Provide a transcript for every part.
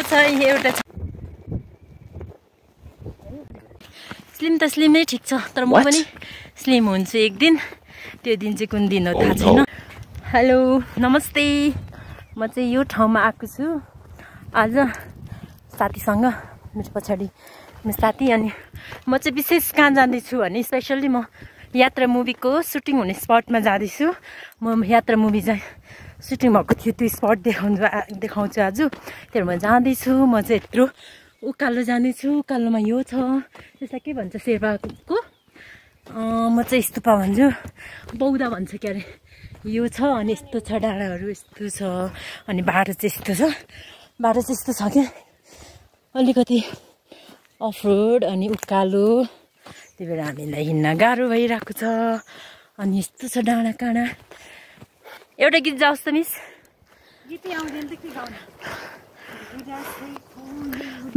यो छ एउटा स्लिम त स्लिमै ठिक छ तर म पनि स्लिम हुन्छु एक दिन त्यो दिन चाहिँ कुन दिन हो थाहा छैन हेलो नमस्ते म चाहिँ यो ठाउँमा आएको छु आज साथीसँग मेरो पछाडि मेरो साथी अनि म चाहिँ विशेष कहाँ जाँदैछु भने स्पेसल्ली म यात्रा मुभीको सुटिङ हुने स्पटमा जाँदैछु म यात्रा मुभी चाहिँ सुटिङ भएको थियो त्यो स्पट देखाउँछु आज त्यही म जाँदैछु म चाहिँ यत्रो उकालो जाँदैछु उकालोमा यो छ त्यसलाई के भन्छ शेर्पाको म चाहिँ स्तुपा भन्छु बौद्ध भन्छ के अरे यो छ अनि यस्तो छ डाँडाहरू यस्तो छ अनि बाटो चाहिँ यस्तो छ बाटो चाहिँ यस्तो छ क्या अलिकति अफ रोड अनि उकालो त्यही भएर हामीलाई हिँड्न गाह्रो भइरहेको छ अनि यस्तो छ डाँडा काँडा एउटा गीत जाओस् त मिस गीतै आउँदैन त के गाउने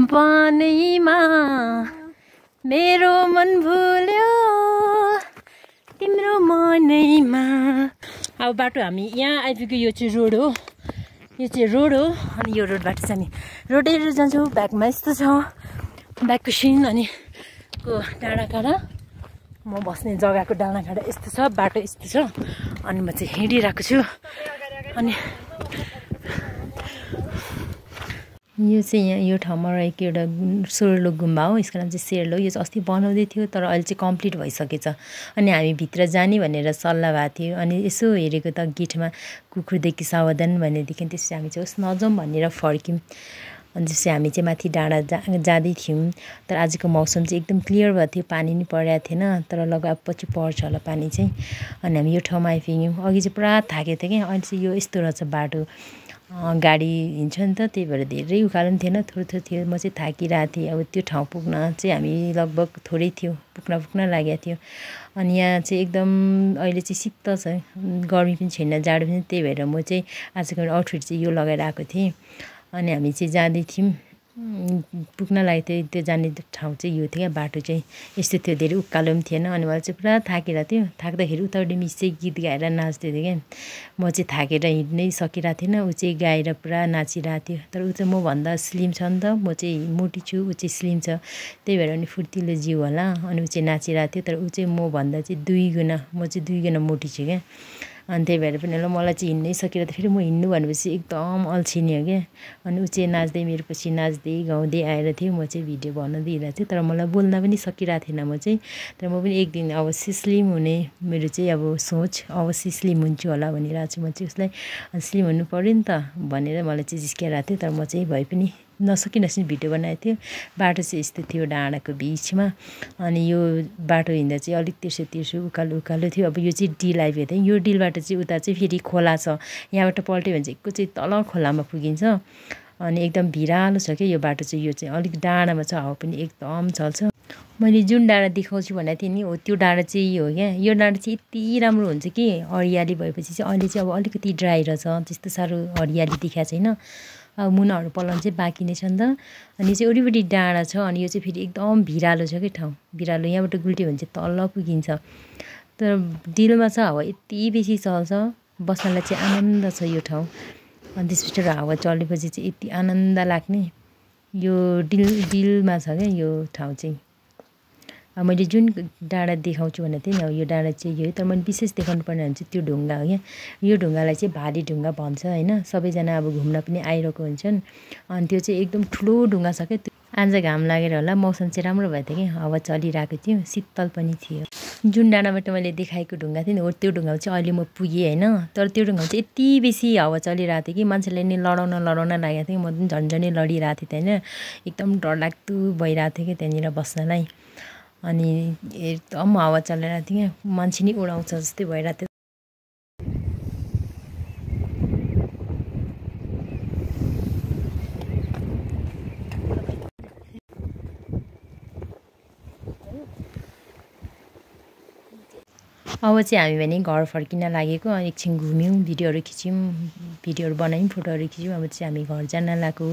पानीमा मेरो मन भुल्यो तिम्रो मनैमा अब बाटो हामी यहाँ आइपुग्यो यो चाहिँ रोड हो यो चाहिँ रोड हो अनि यो रोडबाट चाहिँ हामी रोडहरू जान्छौँ ब्याकमा यस्तो छ ब्याकको सिन अनि को डाँडा काँडा म बस्ने जग्गाको डाँडा काँडा यस्तो छ बाटो यस्तो छ अनि म चाहिँ हिँडिरहेको छु अनि यो चाहिँ यहाँ यो ठाउँमा रहेको एउटा सोर्लो गुम्बा हो यसको नाम चाहिँ सेर्लो यो चाहिँ अस्ति बनाउँदै थियो तर अहिले चाहिँ कम्प्लिट भइसकेछ अनि हामी भित्र जाने भनेर सल्लाह भएको थियो अनि यसो हेरेको त गेटमा कुकुरदेखि सावधान भनेदेखि त्यसपछि हामी चाहिँ होस् नजाउँ भनेर फर्क्यौँ अनि त्यसपछि हामी चाहिँ माथि डाँडा जाँदै थियौँ तर आजको मौसम चाहिँ एकदम क्लियर भएको थियो पानी नि परेको थिएन तर लगा पछि पर्छ होला पानी चाहिँ अनि हामी यो ठाउँमा आइपुग्यौँ अघि चाहिँ पुरा थाकेको थियो क्या अहिले चाहिँ यो यस्तो रहेछ बाटो गाडी हिँड्छ नि त त्यही भएर धेरै उकालो पनि थिएन थोरै थोरै थियो म चाहिँ थाकिरहेको थिएँ अब त्यो ठाउँ पुग्न चाहिँ हामी लगभग थोरै थियो पुग्न लागेको थियो अनि यहाँ चाहिँ एकदम अहिले चाहिँ शीतल छ गर्मी पनि छैन जाडो पनि त्यही भएर म चाहिँ आजको आउटफिट चाहिँ यो लगाएर आएको थिएँ अनि हामी चाहिँ जाँदै थियौँ पुग्न लागेको थियो त्यो जाने ठाउँ चाहिँ यो थियो क्या बाटो चाहिँ यस्तो थियो धेरै उकालो पनि थिएन अनि मलाई चाहिँ पुरा थाकेर थियो थाक्दाखेरि उतापट्टि मिस चाहिँ गीत गाएर नाच्दै थियो क्या म चाहिँ थाकेर हिँड्नै सकिरहेको थिएन ऊ चाहिँ गाएर पुरा नाचिरहेको थियो तर ऊ चाहिँ मभन्दा स्लिम छ नि त म चाहिँ मोटी छु ऊ चाहिँ स्लिम छ त्यही भएर अनि फुर्तिलो जिउ होला अनि ऊ चाहिँ नाचिरहेको थियो तर ऊ चाहिँ मभन्दा चाहिँ 2 गुणा म चाहिँ 2 गुणा मोटी छु क्या अनि त्यही भएर पनि मलाई चाहिँ हिँड्नै सकिरहेको थियो फेरि म हिँड्नु भनेपछि एकदम अल्छिनी हो क्या अनि ऊ चाहिँ नाच्दै मेरो पछि नाच्दै गाउँदै आएर थियो म चाहिँ भिडियो बनाउँदै दिइरहेको थिएँ तर मलाई बोल्न पनि सकिरहेको थिएन म चाहिँ तर म पनि एक दिन अवश्य स्लिम हुने मेरो चाहिँ अब सोच अवश्य स्लिम हुन्छु होला भनिरहेको छु म चाहिँ उसलाई स्लिम हुनु पऱ्यो नि त भनेर मलाई चाहिँ जिस्किरहेको थियो तर म चाहिँ भए पनि नसकी भिडियो बनाएको थियो बाटो चाहिँ यस्तो थियो डाँडाको बिचमा अनि यो बाटो हिँड्दा चाहिँ अलिक तिर्सो उकालो थियो अब यो चाहिँ डिल आइपुग्यो थियो यो डिलबाट चाहिँ उता चाहिँ फेरि खोला छ यहाँबाट पल्ट्यो भने चाहिँ एकको चाहिँ तल खोलामा पुगिन्छ अनि एकदम भिरालो छ क्या यो बाटो चाहिँ यो चाहिँ अलिक डाँडामा छ हावा पनि एकदम चल्छ मैले जुन डाँडा देखाउँछु भनेको थिएँ नि हो त्यो डाँडा चाहिँ हो क्या यो डाँडा चाहिँ यति राम्रो हुन्छ कि हरियाली भएपछि चाहिँ अहिले चाहिँ अब अलिकति ड्राई रहेछ त्यस्तो साह्रो हरियाली देखाएको छैन अब मुनाहरू पलाउनु चाहिँ बाँकी नै छ नि त अनि यो चाहिँ वरिपरि डाँडा छ अनि यो चाहिँ फेरि एकदम भिरालो छ कि ठाउँ भिरालो यहाँबाट गुल्ट्यो भने चाहिँ तल पुगिन्छ तर डिलमा चाहिँ हावा यति बेसी चल्छ बस्नलाई चाहिँ आनन्द छ यो ठाउँ अनि त्यसपछि हावा चलेपछि चाहिँ यति आनन्द लाग्ने यो डिलमा छ क्या यो ठाउँ चाहिँ अब मैले जुन डाँडा देखाउँछु भनेको थिएँ नि यो डाँडा चाहिँ यो तर मैले विशेष देखाउनु पर्ने भने चाहिँ त्यो ढुङ्गा हो क्या यो ढुङ्गालाई चाहिँ भारी ढुङ्गा भन्छ होइन सबैजना अब घुम्न पनि आइरहेको हुन्छन् अनि त्यो चाहिँ एकदम ठुलो ढुङ्गा छ क्या आज घाम लागेर होला मौसम चाहिँ राम्रो भएको थियो कि हावा चलिरहेको थियो शीतल पनि थियो जुन डाँडाबाट मैले देखाएको ढुङ्गा थियो नि हो त्यो ढुङ्गामा चाहिँ अहिले म पुगेँ होइन तर त्यो ढुङ्गामा चाहिँ यति बेसी हावा चलिरहेको थियो कि मान्छेलाई नि लडाउन लागेको थियो म पनि झन्झनै लडिरहेको थिएँ त्यहाँ होइन एकदम डरलाग्दो भइरहेको थियो कि त्यहाँनिर बस्नलाई अनि एकदम हावा चलिरहेको थियो क्या मान्छे नि उडाउँछ जस्तै भइरहेको थियो अब चाहिँ हामी भने घर फर्किन लागेको एकछिन घुम्यौँ भिडियोहरू खिच्यौँ भिडियोहरू बनायौँ फोटोहरू खिच्यौँ अब चाहिँ हामी घर जान लागेको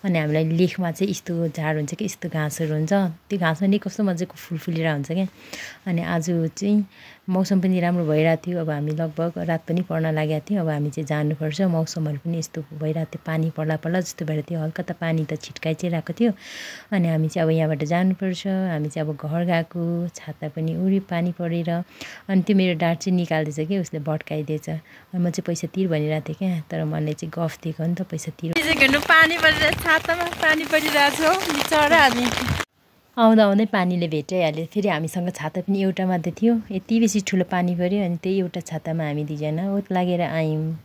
अनि हामीलाई लेखमा चाहिँ यस्तो झार हुन्छ कि यस्तो घाँसहरू हुन्छ त्यो घाँसमा नि कस्तो मजाको फुल फुलेर हुन्छ क्या अनि आज चाहिँ मौसम पनि राम्रो भइरहेको थियो। अब हामी लगभग रात पनि पर्न लागेको थियो। अब हामी चाहिँ जानुपर्छ। मौसमहरू पनि यस्तो भइरहेको थियो, पानी पर्ला पर्ला जस्तो भएर थियो। हल्का त पानी त छिट्काइ चाहिँ रहेको थियो। अनि हामी चाहिँ अब यहाँबाट जानुपर्छ। हामी चाहिँ अब घर गएको, छाता पनि उरी पानी परेर। अनि त्यो मेरो डाँट चाहिँ निकाल्दैछ कि उसले भड्काइदिएछ। अनि म चाहिँ पैसा तिर भनिरहेको थिएँ क्या, तर मैले चाहिँ गफ दिएको नि त पैसा तिर। पानी परेर छातामा पानी परिरहेको छ बिचरा हामी। आउँदा आउँदै पानीले भेटाइहाल्यो। फेरि हामीसँग छाता पनि एउटा मात्रै थियो। यति बेसी ठुलो पानी पऱ्यो। अनि त्यही एउटा छातामा हामी दुईजना ओत लागेर आयौँ।